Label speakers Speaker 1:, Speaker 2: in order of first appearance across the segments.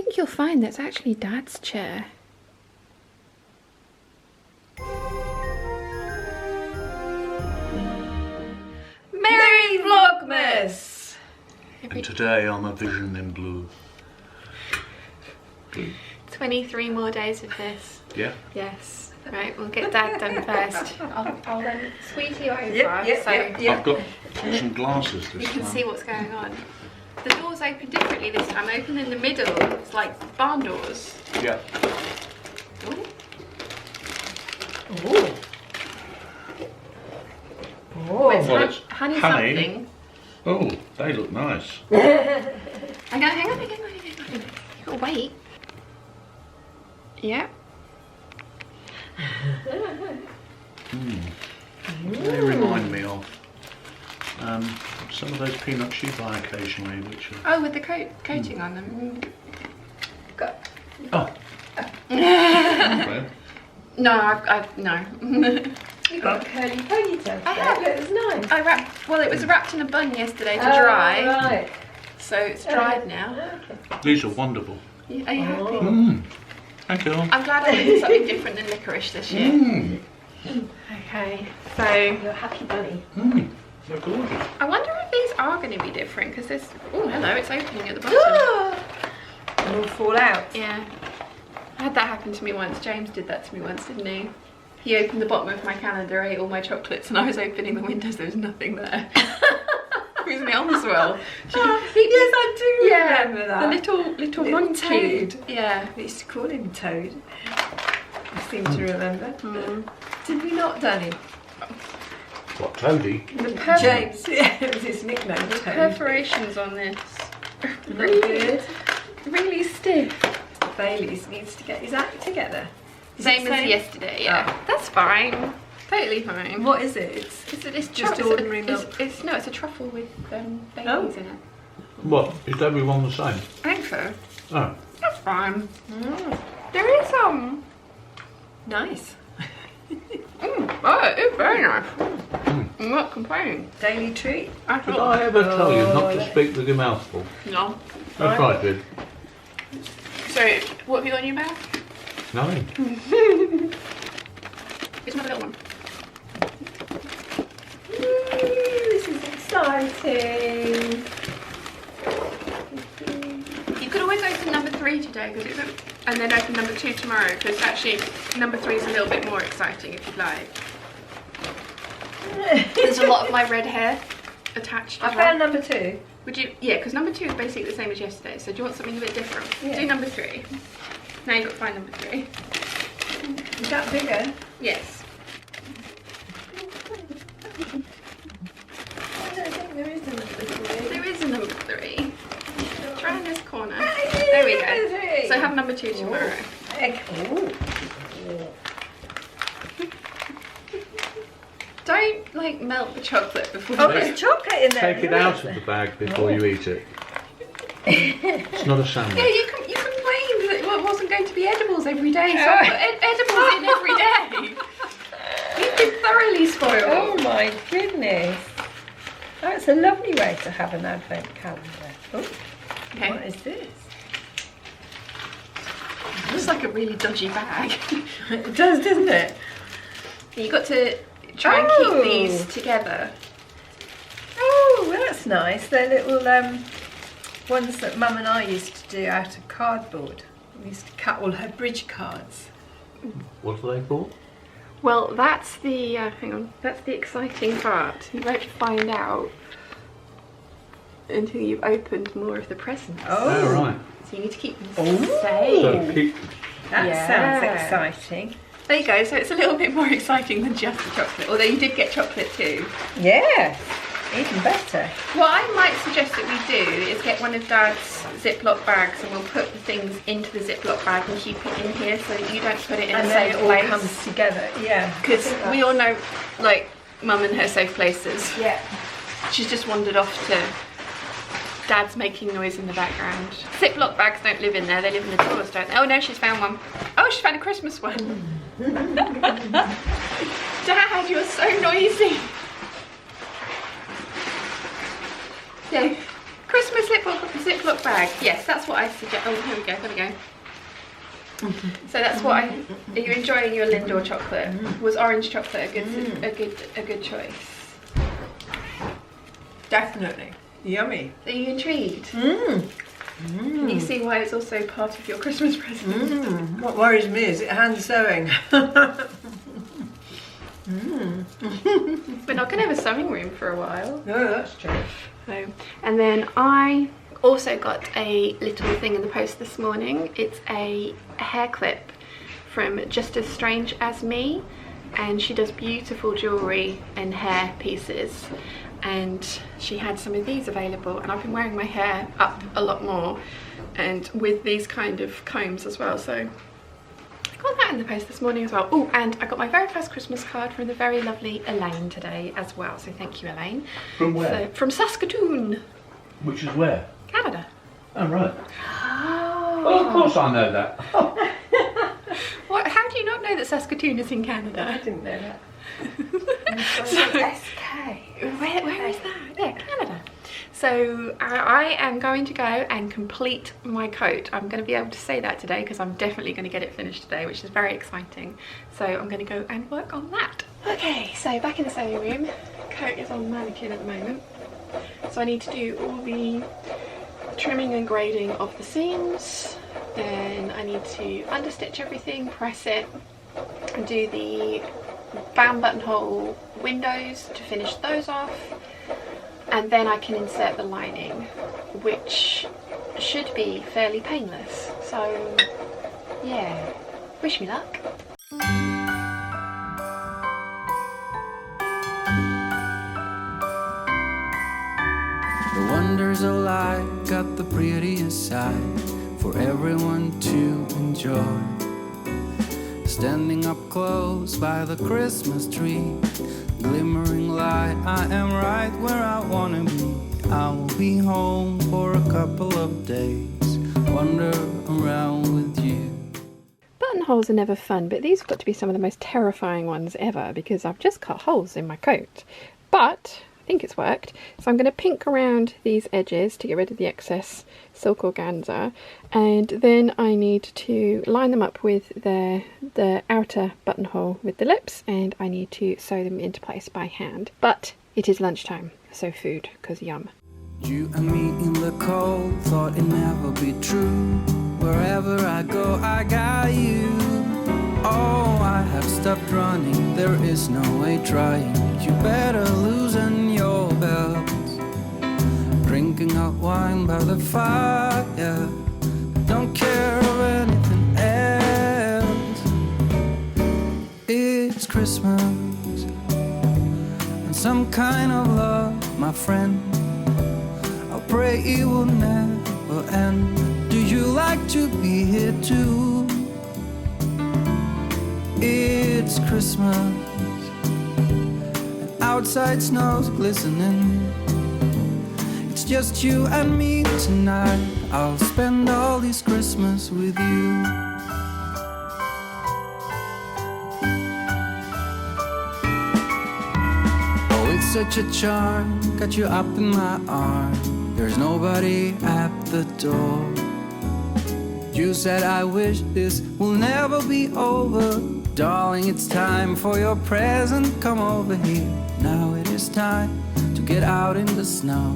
Speaker 1: think you'll find that's actually Dad's chair. Merry Vlogmas!
Speaker 2: And today I'm a vision in blue.
Speaker 1: 23 more days of this.
Speaker 2: Yeah?
Speaker 1: Yes. Right, we'll get Dad done first. I'll then squeeze you over
Speaker 2: Yep. I've got some glasses this
Speaker 1: you can
Speaker 2: time.
Speaker 1: see what's going on. The doors open differently this time. Open in the middle. It's like barn doors.
Speaker 2: Yeah.
Speaker 1: Ooh.
Speaker 3: Ooh.
Speaker 1: Oh, it's
Speaker 2: Well, it's
Speaker 1: honey
Speaker 2: honey.
Speaker 1: something.
Speaker 2: Oh, they look nice.
Speaker 1: Hang on. You gotta wait. Yeah.
Speaker 2: They remind me of some of those peanuts you buy occasionally, which are...
Speaker 1: Oh, with the coating on them.
Speaker 2: Oh. Okay.
Speaker 1: No, no.
Speaker 3: You've got a curly ponytail.
Speaker 1: I have.
Speaker 3: It was nice.
Speaker 1: Well, it was wrapped in a bun yesterday to dry.
Speaker 3: Right.
Speaker 1: So it's dried now.
Speaker 3: Okay.
Speaker 2: These are wonderful.
Speaker 1: Are you happy?
Speaker 2: Mmm. Thank you.
Speaker 1: I'm glad I did something different than licorice this year.
Speaker 2: Mmm.
Speaker 1: Okay, so
Speaker 3: You're a happy bunny.
Speaker 2: Mmm. They're gorgeous.
Speaker 1: I wonder if these are going to be different because there's. Oh, hello, it's opening at the bottom.
Speaker 3: And all fall out.
Speaker 1: Yeah. I had that happen to me once. James did that to me once, didn't he? He opened the bottom of my calendar, ate all my chocolates, and I was opening the windows, there was nothing there. It was an Elmswell.
Speaker 3: Yes, I do remember that.
Speaker 1: The little monkey.
Speaker 3: Toad.
Speaker 1: Yeah.
Speaker 3: We used to call him Toad. I seem to remember.
Speaker 1: Mm.
Speaker 3: Did we not, Danny?
Speaker 2: What, Toady?
Speaker 3: James, yeah, it was his nickname,
Speaker 1: The
Speaker 3: Toad.
Speaker 1: perforations on this.
Speaker 3: Really good.
Speaker 1: Really stiff.
Speaker 3: Bailey's needs to get his act together. Is
Speaker 1: Same
Speaker 3: it
Speaker 1: as yesterday, yeah.
Speaker 3: Oh.
Speaker 1: That's fine. Totally fine.
Speaker 3: What is it?
Speaker 1: It's
Speaker 3: just ordinary milk.
Speaker 1: It's no, it's a truffle with Baileys
Speaker 3: Oh.
Speaker 1: in it.
Speaker 2: What? Is everyone the same?
Speaker 1: I think so.
Speaker 2: Oh.
Speaker 1: That's fine. There is some.
Speaker 3: Nice.
Speaker 1: Oh, it is very nice. I'm not complaining.
Speaker 3: Daily treat.
Speaker 2: Did I ever tell you not to speak with your mouth full?
Speaker 1: No.
Speaker 2: That's right, I did.
Speaker 1: So, what have you got in your mouth?
Speaker 2: Nothing.
Speaker 1: It's another little one.
Speaker 3: This is exciting.
Speaker 1: You could always open number 3 today, and then open number 2 tomorrow, because actually number 3 is a little bit more exciting if you'd like. There's a lot of my red hair attached.
Speaker 3: I found number 2.
Speaker 1: Would you? Yeah, because number 2 is basically the same as yesterday. So do you want something a bit different?
Speaker 3: Yeah.
Speaker 1: Do number 3. Now you've got to find number 3.
Speaker 3: Is that bigger?
Speaker 1: Yes.
Speaker 3: I don't think there is a number 3.
Speaker 1: There is a number 3. Try in this corner. There we go. So have number 2 tomorrow. Don't like melt the chocolate before
Speaker 3: Oh,
Speaker 1: you
Speaker 3: there's chocolate in there.
Speaker 2: Take it out of the bag before you eat it. It's not a sandwich.
Speaker 1: Yeah, you complained that it wasn't going to be edibles every day, so I put edibles in every day. You've been thoroughly spoiled.
Speaker 3: Oh my goodness. That's a lovely way to have an advent calendar. Oh,
Speaker 1: Okay.
Speaker 3: what is this?
Speaker 1: It looks like a really dodgy bag.
Speaker 3: It does, doesn't it?
Speaker 1: You got to try and keep these together.
Speaker 3: Oh, well, that's nice. They're little ones that Mum and I used to do out of cardboard. We used to cut all her bridge cards.
Speaker 2: What are they called?
Speaker 1: Well, that's the hang on. That's the exciting part. You won't find out until you've opened more of the presents.
Speaker 2: Oh, right.
Speaker 1: So you need to keep them
Speaker 3: Oh.
Speaker 1: safe.
Speaker 2: So keep...
Speaker 3: That
Speaker 1: Yeah.
Speaker 3: sounds exciting.
Speaker 1: There you go. So it's a little bit more exciting than just the chocolate. Although you did get chocolate too.
Speaker 3: Yeah, even better.
Speaker 1: What I might suggest that we do is get one of Dad's Ziploc bags and we'll put the things into the Ziploc bag and keep it in here so that you don't put it in
Speaker 3: And
Speaker 1: a
Speaker 3: then
Speaker 1: safe
Speaker 3: it all
Speaker 1: place.
Speaker 3: comes together. Yeah.
Speaker 1: Because we all know, like, Mum and her safe places.
Speaker 3: Yeah.
Speaker 1: She's just wandered off to Dad's making noise in the background. Ziploc bags don't live in there, they live in the drawers, don't they? Oh no, she's found one. Oh, she found a Christmas one. Dad, you're so noisy. Yeah, Christmas Ziploc bag. Yes, that's what I suggest. Oh, here we go. There we go. So that's what Are you enjoying your Lindor chocolate? Was orange chocolate a good choice?
Speaker 3: Definitely. Yummy.
Speaker 1: Are you intrigued? Can you see why it's also part of your Christmas present?
Speaker 3: What worries me is it hand sewing.
Speaker 1: We're not going to have a sewing room for a while.
Speaker 3: No, that's true.
Speaker 1: So, and then I also got a little thing in the post this morning. It's a hair clip from Just As Strange As Me, and she does beautiful jewellery and hair pieces, and she had some of these available, and I've been wearing my hair up a lot more and with these kind of combs as well, so I got that in the post this morning as well. Oh, and I got my very first Christmas card from the very lovely Elaine today as well, so thank you, Elaine.
Speaker 2: From where?
Speaker 1: So, from Saskatoon,
Speaker 2: Which is where?
Speaker 1: Canada.
Speaker 2: Oh, right.
Speaker 1: Oh.
Speaker 2: Oh, of course I know that.
Speaker 1: What, how do you not know that Saskatoon is in Canada?
Speaker 3: I didn't know that.
Speaker 1: SK. Where is that? Yeah, Canada. So I am going to go and complete my coat. I'm going to be able to say that today because I'm definitely going to get it finished today, which is very exciting. So I'm going to go and work on that. Okay, so back in the sewing room. Coat is on mannequin at the moment. So I need to do all the trimming and grading of the seams. Then I need to understitch everything, press it, and do the band buttonhole windows to finish those off, and then I can insert the lining, which should be fairly painless. So yeah, wish me luck.
Speaker 4: The wonders of life got the prettiest side for everyone to enjoy. Standing up close by the Christmas tree, glimmering light, I am right where I wanna be. I will be home for a couple of days, wander around with you.
Speaker 1: Buttonholes are never fun, but these have got to be some of the most terrifying ones ever because I've just cut holes in my coat. But I think it's worked. So I'm going to pink around these edges to get rid of the excess silk organza, and then I need to line them up with the outer buttonhole with the lips, and I need to sew them into place by hand. But it is lunchtime, so food, because yum.
Speaker 4: You and me in the cold, thought it'd never be true. Wherever I go, I got you. Oh, I have stopped running, there is no way trying. You better loosen your belts. Drinking hot wine by the fire, don't care of anything else. It's Christmas, and some kind of love, my friend. I'll pray it will never end. Do you like to be here too? It's Christmas, and outside snow's glistening. It's just you and me tonight. I'll spend all this Christmas with you. Oh, it's such a charm, got you up in my arm. There's nobody at the door. You said I wish this will never be over. Darling, it's time for your present. Come over here. Now it is time to get out in the snow,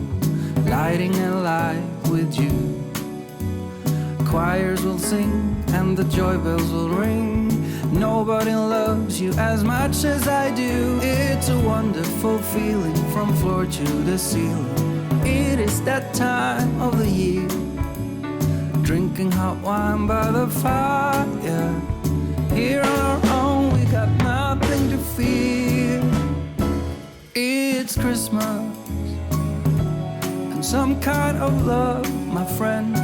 Speaker 4: lighting a light with you. Choirs will sing and the joy bells will ring. Nobody loves you as much as I do. It's a wonderful feeling from floor to the ceiling. It is that time of the year, drinking hot wine by the fire. Here on our own, we got nothing to fear. It's Christmas, and some kind of love, my friend.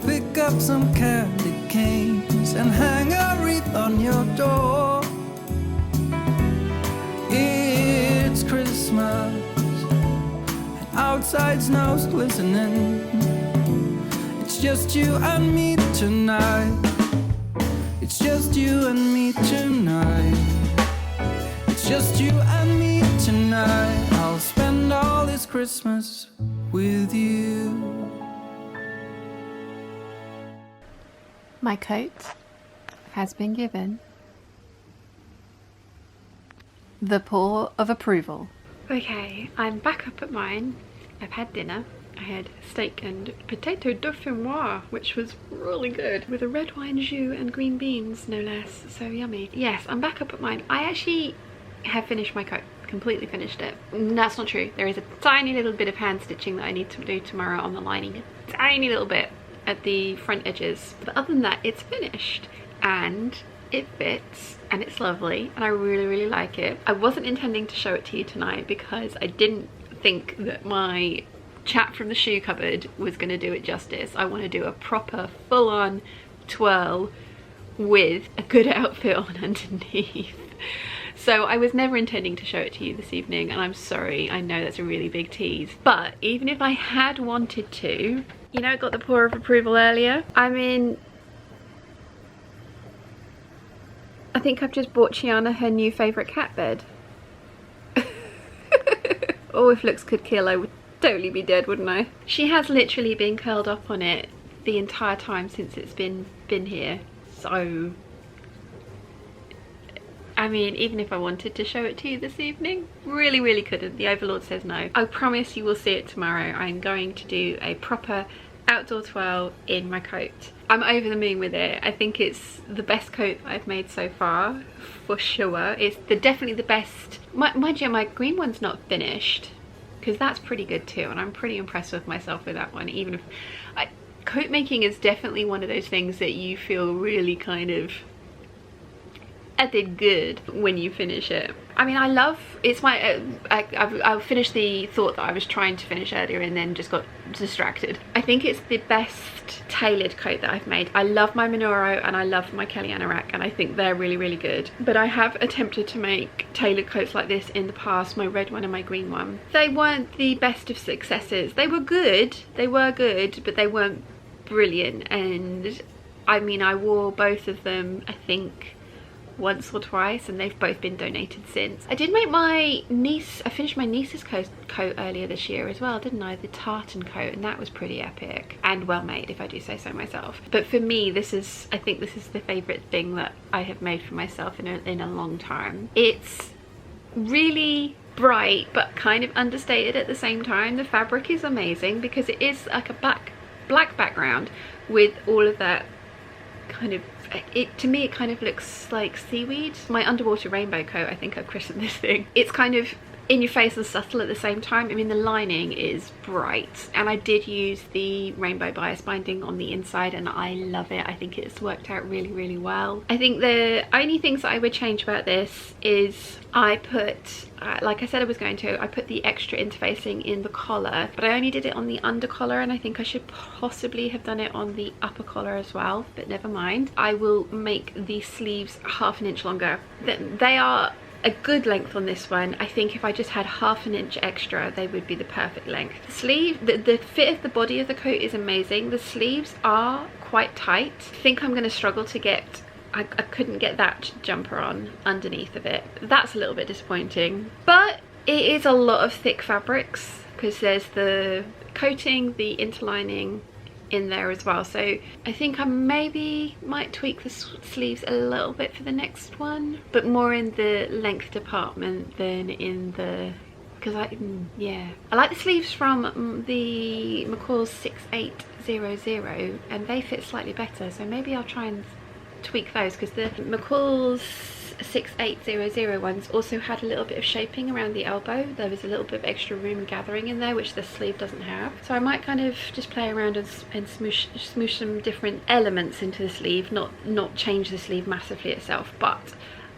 Speaker 4: Pick up some candy canes and hang a wreath on your door. It's Christmas, and outside snow's glistening. It's just you and me tonight. It's just you and me tonight. It's just you and me tonight. I'll spend all this Christmas with you.
Speaker 1: My coat has been given the paw of approval. Okay, I'm back up at mine. I've had dinner. I had steak and potato dauphinoise, which was really good, with a red wine jus and green beans, no less. So yummy. Yes, I'm back up at mine. I actually have finished my coat. Completely finished it. That's not true. There is a tiny little bit of hand stitching that I need to do tomorrow on the lining. A tiny little bit at the front edges. But other than that, it's finished. And it fits. And it's lovely. And I really, really like it. I wasn't intending to show it to you tonight because I didn't think that my chat from the shoe cupboard was going to do it justice. I want to do a proper full-on twirl with a good outfit on underneath. So I was never intending to show it to you this evening, and I'm sorry, I know that's a really big tease. But even if I had wanted to, you know, I got the paw of approval earlier. I mean, I think I've just bought Chiana her new favourite cat bed. Oh, if looks could kill, I would totally be dead, wouldn't I? She has literally been curled up on it the entire time since it's been here. So I mean, even if I wanted to show it to you this evening, really, really couldn't. The Overlord says no. I promise you will see it tomorrow. I'm going to do a proper outdoor twirl in my coat. I'm over the moon with it. I think it's the best coat I've made so far, for sure. It's definitely the best. Mind you, my green one's not finished, because that's pretty good too, and I'm pretty impressed with myself with that one. Even if coat making is definitely one of those things that you feel really kind of, I did good when you finish it. I mean, I love, it's my, I've finished the thought that I was trying to finish earlier and then just got distracted. I think it's the best tailored coat that I've made. I love my Monoro and I love my Kelly Anorak, and I think they're really, really good. But I have attempted to make tailored coats like this in the past, my red one and my green one. They weren't the best of successes. They were good, but they weren't brilliant. And I mean, I wore both of them, I think, once or twice, and they've both been donated since. I did make my niece, I finished my niece's coat earlier this year as well, didn't I? The tartan coat, and that was pretty epic and well made, if I do say so myself. But for me, I think this is the favourite thing that I have made for myself in a long time. It's really bright but kind of understated at the same time. The fabric is amazing because it is like a black background with all of that kind of, to me it kind of looks like seaweed. My underwater rainbow coat, I think I've christened this thing. It's kind of in your face and subtle at the same time. I mean, the lining is bright, and I did use the rainbow bias binding on the inside, and I love it. I think it's worked out really, really well. I think the only things that I would change about this is I put, like I said I was going to, I put the extra interfacing in the collar, but I only did it on the under collar, and I think I should possibly have done it on the upper collar as well, but never mind. I will make the sleeves ½ an inch longer. They are a good length on this one. I think if I just had ½ an inch extra, they would be the perfect length. The sleeve, the fit of the body of the coat is amazing. The sleeves are quite tight. I think I'm going to struggle to get, I couldn't get that jumper on underneath of it. That's a little bit disappointing, but it is a lot of thick fabrics because there's the coating, the interlining in there as well. So I think I maybe might tweak the sleeves a little bit for the next one, but more in the length department than in the, because I like the sleeves from the McCall's 6800, and they fit slightly better, so maybe I'll try and tweak those, because the McCall's 6800 ones also had a little bit of shaping around the elbow. There was a little bit of extra room gathering in there, which the sleeve doesn't have. So I might kind of just play around and smoosh some different elements into the sleeve, not change the sleeve massively itself. But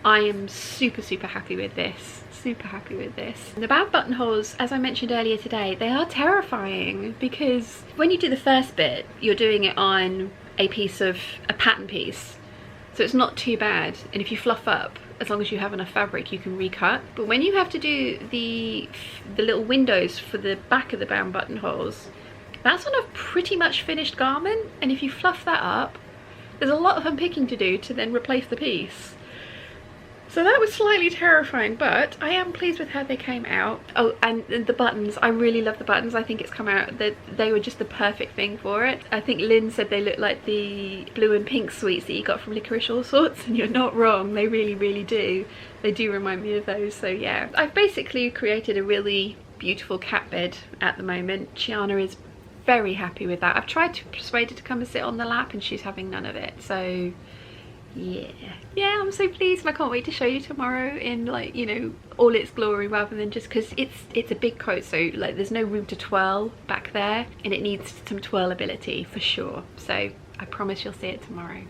Speaker 1: I am super, super happy with this. Super happy with this. The band buttonholes, as I mentioned earlier today, they are terrifying, because when you do the first bit, you're doing it on a pattern piece. So it's not too bad, and if you fluff up, as long as you have enough fabric, you can recut. But when you have to do the little windows for the back of the band buttonholes, that's on a pretty much finished garment, and if you fluff that up, there's a lot of unpicking to do to then replace the piece. So that was slightly terrifying, but I am pleased with how they came out. Oh, and the buttons, I really love the buttons. I think it's come out that they were just the perfect thing for it. I think Lynn said they look like the blue and pink sweets that you got from Licorice All Sorts, and you're not wrong, they really, really do. They do remind me of those, so yeah. I've basically created a really beautiful cat bed at the moment. Chiana is very happy with that. I've tried to persuade her to come and sit on the lap and she's having none of it, so yeah, I'm so pleased, and I can't wait to show you tomorrow in, like, you know, all its glory, rather than just because it's a big coat, so like there's no room to twirl back there, and it needs some twirlability for sure. So I promise you'll see it tomorrow.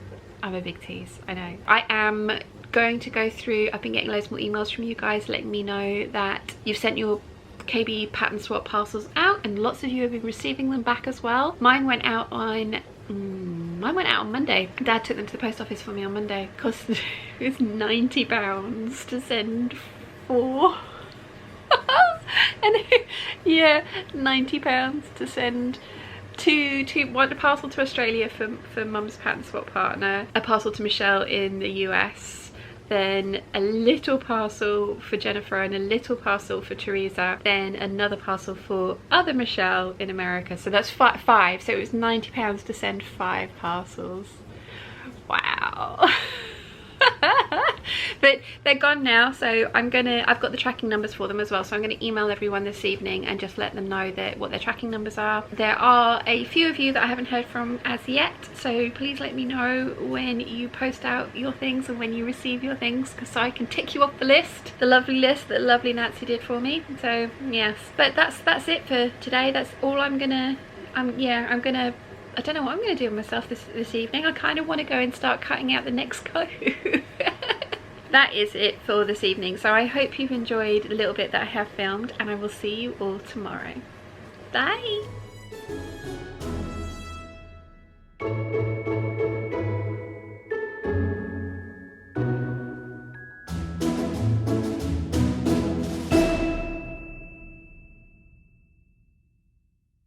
Speaker 1: I'm a big tease, I know. I am going to go through, I've been getting loads more emails from you guys letting me know that you've sent your KB pattern swap parcels out, and lots of you have been receiving them back as well. Mine went out on Monday. Dad took them to the post office for me on Monday. Cost it was £90 to send 4. And yeah, £90 to send a parcel to Australia for Mum's pattern swap partner, a parcel to Michelle in the US, then a little parcel for Jennifer and a little parcel for Teresa, then another parcel for other Michelle in America. So that's 5, so it was £90 to send 5 parcels. Wow. But they're gone now, so I've got the tracking numbers for them as well, so I'm going to email everyone this evening and just let them know that what their tracking numbers are. There are a few of you that I haven't heard from as yet, so please let me know when you post out your things and when you receive your things, so I can tick you off the list, the lovely list that lovely Nancy did for me. So yes, but that's it for today. That's all I'm gonna I don't know what I'm going to do with myself this evening. I kind of want to go and start cutting out the next coat. That is it for this evening. So I hope you've enjoyed the little bit that I have filmed, and I will see you all tomorrow. Bye!